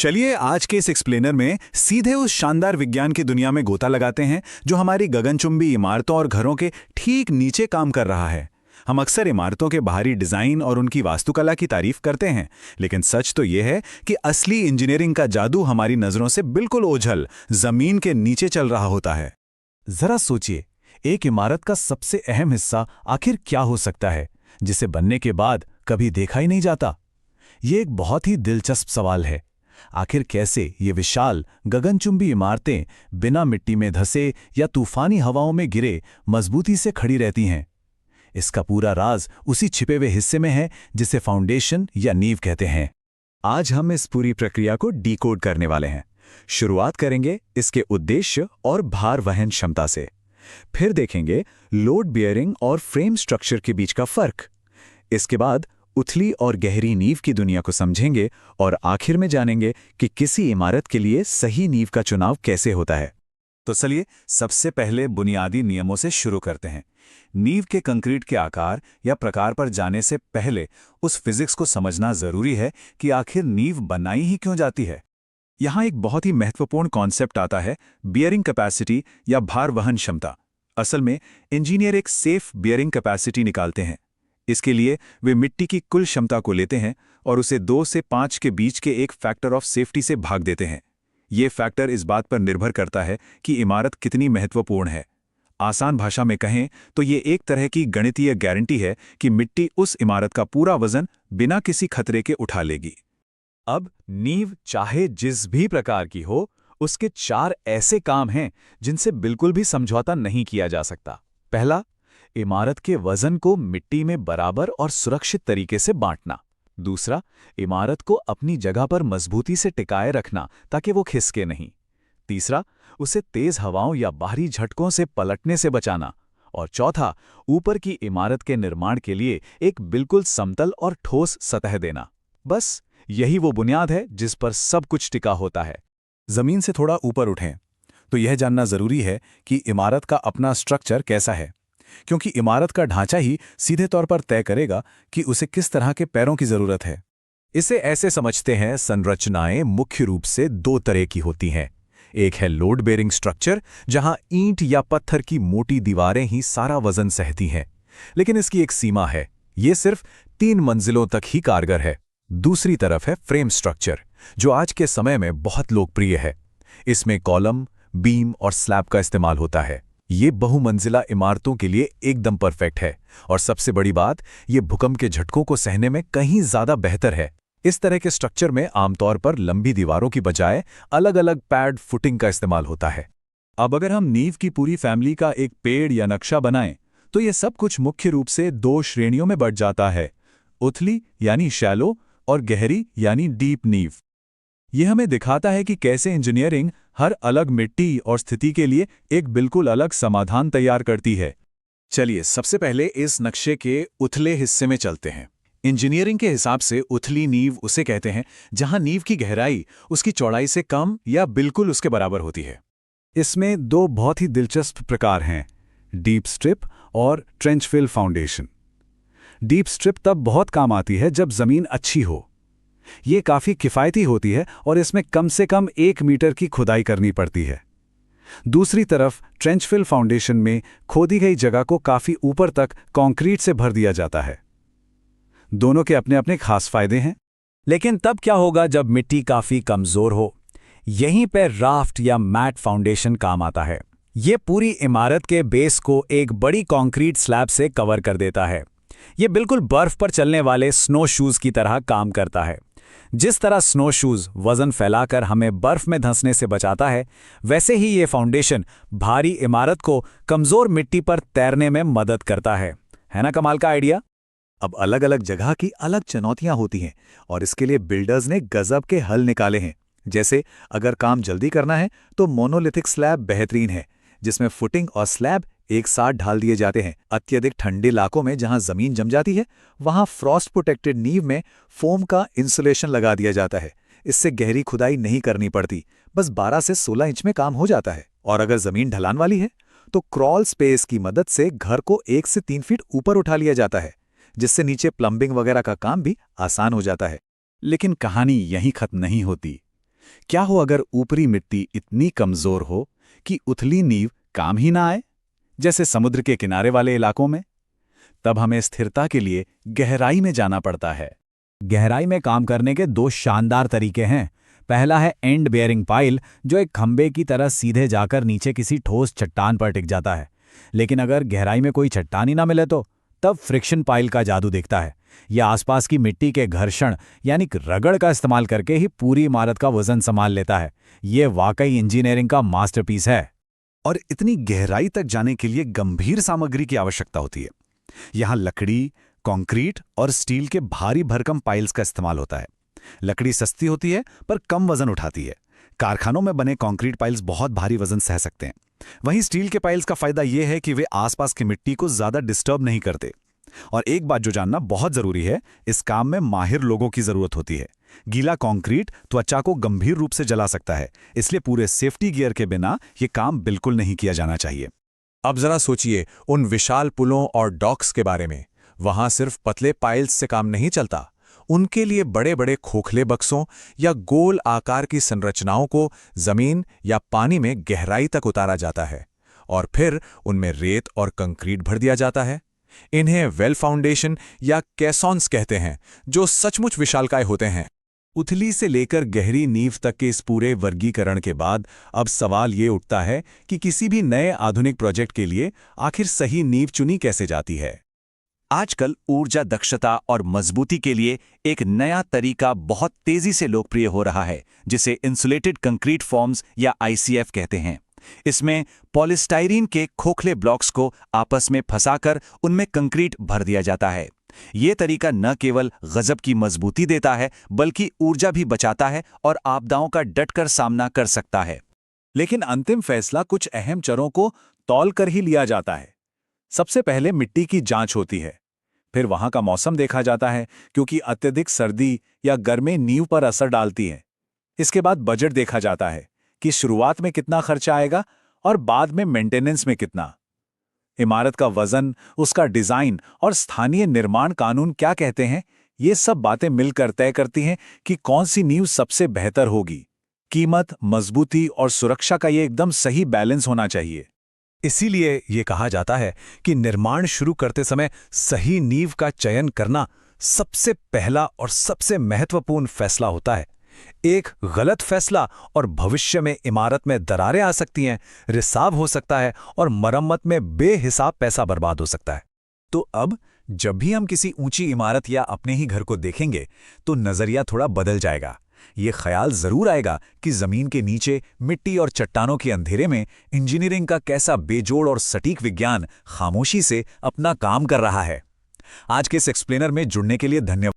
चलिए आज के इस एक्सप्लेनर में सीधे उस शानदार विज्ञान की दुनिया में गोता लगाते हैं जो हमारी गगनचुंबी इमारतों और घरों के ठीक नीचे काम कर रहा है। हम अक्सर इमारतों के बाहरी डिजाइन और उनकी वास्तुकला की तारीफ करते हैं, लेकिन सच तो यह है कि असली इंजीनियरिंग का जादू हमारी नजरों से बिल्कुल ओझल जमीन के नीचे चल रहा होता है। जरा सोचिए, एक इमारत का सबसे अहम हिस्सा आखिर क्या हो सकता है जिसे बनने के बाद कभी देखा ही नहीं जाता? ये एक बहुत ही दिलचस्प सवाल है। आखिर कैसे ये विशाल गगनचुंबी इमारतें बिना मिट्टी में धंसे या तूफानी हवाओं में गिरे मजबूती से खड़ी रहती हैं? इसका पूरा राज उसी छिपे हुए हिस्से में है जिसे फाउंडेशन या नींव कहते हैं। आज हम इस पूरी प्रक्रिया को डिकोड करने वाले हैं। शुरुआत करेंगे इसके उद्देश्य और भार वहन क्षमता से। फिर देखेंगे लोड बियरिंग और फ्रेम स्ट्रक्चर के बीच का फर्क। इसके बाद उथली और गहरी नींव की दुनिया को समझेंगे और आखिर में जानेंगे कि किसी इमारत के लिए सही नींव का चुनाव कैसे होता है। तो चलिए सबसे पहले बुनियादी नियमों से शुरू करते हैं। नींव के कंक्रीट के आकार या प्रकार पर जाने से पहले उस फिजिक्स को समझना जरूरी है कि आखिर नींव बनाई ही क्यों जाती है। यहाँ एक बहुत ही महत्वपूर्ण कॉन्सेप्ट आता है, बियरिंग कैपेसिटी या भार वहन क्षमता। असल में इंजीनियर एक सेफ बियरिंग कैपेसिटी निकालते हैं। इसके लिए वे मिट्टी की कुल क्षमता को लेते हैं और उसे 2 से 5 के बीच के एक फैक्टर ऑफ सेफ्टी से भाग देते हैं। ये फैक्टर इस बात पर निर्भर करता है कि इमारत कितनी महत्वपूर्ण है। आसान भाषा में कहें तो ये एक तरह की गणितीय गारंटी है कि मिट्टी उस इमारत का पूरा वजन बिना किसी खतरे के उठा लेगी। अब नींव चाहे जिस भी प्रकार की हो, उसके 4 ऐसे काम हैं जिनसे बिल्कुल भी समझौता नहीं किया जा सकता। पहला, इमारत के वजन को मिट्टी में बराबर और सुरक्षित तरीके से बांटना। दूसरा, इमारत को अपनी जगह पर मजबूती से टिकाए रखना ताकि वो खिसके नहीं। तीसरा, उसे तेज हवाओं या बाहरी झटकों से पलटने से बचाना। और चौथा, ऊपर की इमारत के निर्माण के लिए एक बिल्कुल समतल और ठोस सतह देना। बस यही वो बुनियाद है जिस पर सब कुछ टिका होता है। जमीन से थोड़ा ऊपर उठें तो यह जानना जरूरी है कि इमारत का अपना स्ट्रक्चर कैसा है, क्योंकि इमारत का ढांचा ही सीधे तौर पर तय करेगा कि उसे किस तरह के पैरों की जरूरत है। इसे ऐसे समझते हैं, संरचनाएं मुख्य रूप से 2 तरह की होती हैं। एक है लोड बेरिंग स्ट्रक्चर, जहां ईंट या पत्थर की मोटी दीवारें ही सारा वजन सहती हैं, लेकिन इसकी एक सीमा है, ये सिर्फ 3 मंजिलों तक ही कारगर है। दूसरी तरफ है फ्रेम स्ट्रक्चर, जो आज के समय में बहुत लोकप्रिय है। इसमें कॉलम, बीम और स्लैब का इस्तेमाल होता है। ये बहुमंजिला इमारतों के लिए एकदम परफेक्ट है, और सबसे बड़ी बात, ये भूकंप के झटकों को सहने में कहीं ज्यादा बेहतर है। इस तरह के स्ट्रक्चर में आमतौर पर लंबी दीवारों की बजाय अलग अलग पैड फुटिंग का इस्तेमाल होता है। अब अगर हम नींव की पूरी फैमिली का एक पेड़ या नक्शा बनाएं तो ये सब कुछ मुख्य रूप से 2 श्रेणियों में बढ़ जाता है, उथली यानी शैलो और गहरी यानी डीप नींव। यह हमें दिखाता है कि कैसे इंजीनियरिंग हर अलग मिट्टी और स्थिति के लिए एक बिल्कुल अलग समाधान तैयार करती है। चलिए सबसे पहले इस नक्शे के उथले हिस्से में चलते हैं। इंजीनियरिंग के हिसाब से उथली नींव उसे कहते हैं जहां नींव की गहराई उसकी चौड़ाई से कम या बिल्कुल उसके बराबर होती है। इसमें 2 बहुत ही दिलचस्प प्रकार हैं, डीप स्ट्रिप और trench fill foundation. Deep strip तब बहुत काम आती है जब जमीन अच्छी हो। ये काफी किफायती होती है और इसमें कम से कम 1 मीटर की खुदाई करनी पड़ती है। दूसरी तरफ ट्रेंच फिल फाउंडेशन में खोदी गई जगह को काफी ऊपर तक कंक्रीट से भर दिया जाता है। दोनों के अपने अपने खास फायदे हैं। लेकिन तब क्या होगा जब मिट्टी काफी कमजोर हो? यहीं पर राफ्ट या मैट फाउंडेशन काम आता है। ये पूरी इमारत के बेस को एक बड़ी कंक्रीट स्लैब से कवर कर देता है। ये बिल्कुल बर्फ पर चलने वाले स्नो शूज की तरह काम करता है। जिस तरह स्नो शूज वजन फैलाकर हमें बर्फ में धंसने से बचाता है, वैसे ही ये फाउंडेशन भारी इमारत को कमजोर मिट्टी पर तैरने में मदद करता है ना? कमाल का आइडिया। अब अलग अलग जगह की अलग चुनौतियां होती हैं और इसके लिए बिल्डर्स ने गजब के हल निकाले हैं। जैसे अगर काम जल्दी करना है तो मोनोलिथिक स्लैब बेहतरीन है, जिसमें फुटिंग और स्लैब एक साथ ढाल दिए जाते हैं। अत्यधिक ठंडे इलाकों में जहां जमीन जम जाती है, वहां फ्रॉस्ट प्रोटेक्टेड नींव में फोम का इंसुलेशन लगा दिया जाता है। इससे गहरी खुदाई नहीं करनी पड़ती, बस 12 से 16 इंच में काम हो जाता है। और अगर जमीन ढलान वाली है तो क्रॉल स्पेस की मदद से घर को 1 से 3 फीट ऊपर उठा लिया जाता है, जिससे नीचे प्लम्बिंग वगैरह का काम भी आसान हो जाता है। लेकिन कहानी यहीं खत्म नहीं होती। क्या हो अगर ऊपरी मिट्टी इतनी कमजोर हो कि उथली नींव काम ही ना आए, जैसे समुद्र के किनारे वाले इलाकों में? तब हमें स्थिरता के लिए गहराई में जाना पड़ता है। गहराई में काम करने के दो शानदार तरीके हैं। पहला है एंड बेयरिंग पाइल, जो एक खंबे की तरह सीधे जाकर नीचे किसी ठोस चट्टान पर टिक जाता है। लेकिन अगर गहराई में कोई चट्टान ही ना मिले तो तब फ्रिक्शन पाइल का जादू दिखता है। यह आसपास की मिट्टी के घर्षण यानी कि रगड़ का इस्तेमाल करके ही पूरी इमारत का वजन संभाल लेता है। ये वाकई इंजीनियरिंग का मास्टरपीस है। और इतनी गहराई तक जाने के लिए गंभीर सामग्री की आवश्यकता होती है। यहाँ लकड़ी, कंक्रीट और स्टील के भारी भरकम पाइल्स का इस्तेमाल होता है। लकड़ी सस्ती होती है पर कम वजन उठाती है। कारखानों में बने कंक्रीट पाइल्स बहुत भारी वजन सह सकते हैं। वहीं स्टील के पाइल्स का फायदा यह है कि वे आसपास की मिट्टी को ज्यादा डिस्टर्ब नहीं करते। और एक बात जो जानना बहुत जरूरी है, इस काम में माहिर लोगों की जरूरत होती है। गीला कंक्रीट त्वचा को गंभीर रूप से जला सकता है, इसलिए पूरे सेफ्टी गियर के बिना यह काम बिल्कुल नहीं किया जाना चाहिए। अब जरा सोचिए उन विशाल पुलों और डॉक्स के बारे में। वहां सिर्फ पतले पाइल्स से काम नहीं चलता। उनके लिए बड़े बड़े खोखले बक्सों या गोल आकार की संरचनाओं को जमीन या पानी में गहराई तक उतारा जाता है और फिर उनमें रेत और कंक्रीट भर दिया जाता है। इन्हें वेल फाउंडेशन या कैसॉन्स कहते हैं, जो सचमुच विशालकाय होते हैं। उथली से लेकर गहरी नींव तक के इस पूरे वर्गीकरण के बाद अब सवाल ये उठता है कि किसी भी नए आधुनिक प्रोजेक्ट के लिए आखिर सही नींव चुनी कैसे जाती है। आजकल ऊर्जा दक्षता और मजबूती के लिए एक नया तरीका बहुत तेजी से लोकप्रिय हो रहा है, जिसे इंसुलेटेड कंक्रीट फॉर्म्स या ICF कहते हैं। इसमें पॉलीस्टाइरीन के खोखले ब्लॉक्स को आपस में फंसाकर उनमें कंक्रीट भर दिया जाता है। ये तरीका न केवल गजब की मजबूती देता है, बल्कि ऊर्जा भी बचाता है और आपदाओं का डटकर सामना कर सकता है। लेकिन अंतिम फैसला कुछ अहम चरों को तौल कर ही लिया जाता है। सबसे पहले मिट्टी की जांच होती है। फिर वहां का मौसम देखा जाता है, क्योंकि अत्यधिक सर्दी या गर्मी नींव पर असर डालती है। इसके बाद बजट देखा जाता है कि शुरुआत में कितना खर्चा आएगा और बाद में मेंटेनेंस में कितना। इमारत का वजन, उसका डिजाइन और स्थानीय निर्माण कानून क्या कहते हैं, ये सब बातें मिलकर तय करती हैं कि कौन सी नींव सबसे बेहतर होगी। कीमत, मजबूती और सुरक्षा का ये एकदम सही बैलेंस होना चाहिए। इसीलिए ये कहा जाता है कि निर्माण शुरू करते समय सही नींव का चयन करना सबसे पहला और सबसे महत्वपूर्ण फैसला होता है। एक गलत फैसला और भविष्य में इमारत में दरारें आ सकती हैं, रिसाव हो सकता है और मरम्मत में बेहिसाब पैसा बर्बाद हो सकता है। तो अब जब भी हम किसी ऊंची इमारत या अपने ही घर को देखेंगे तो नजरिया थोड़ा बदल जाएगा। ये ख्याल जरूर आएगा कि जमीन के नीचे मिट्टी और चट्टानों के अंधेरे में इंजीनियरिंग का कैसा बेजोड़ और सटीक विज्ञान खामोशी से अपना काम कर रहा है। आज के इस एक्सप्लेनर में जुड़ने के लिए धन्यवाद।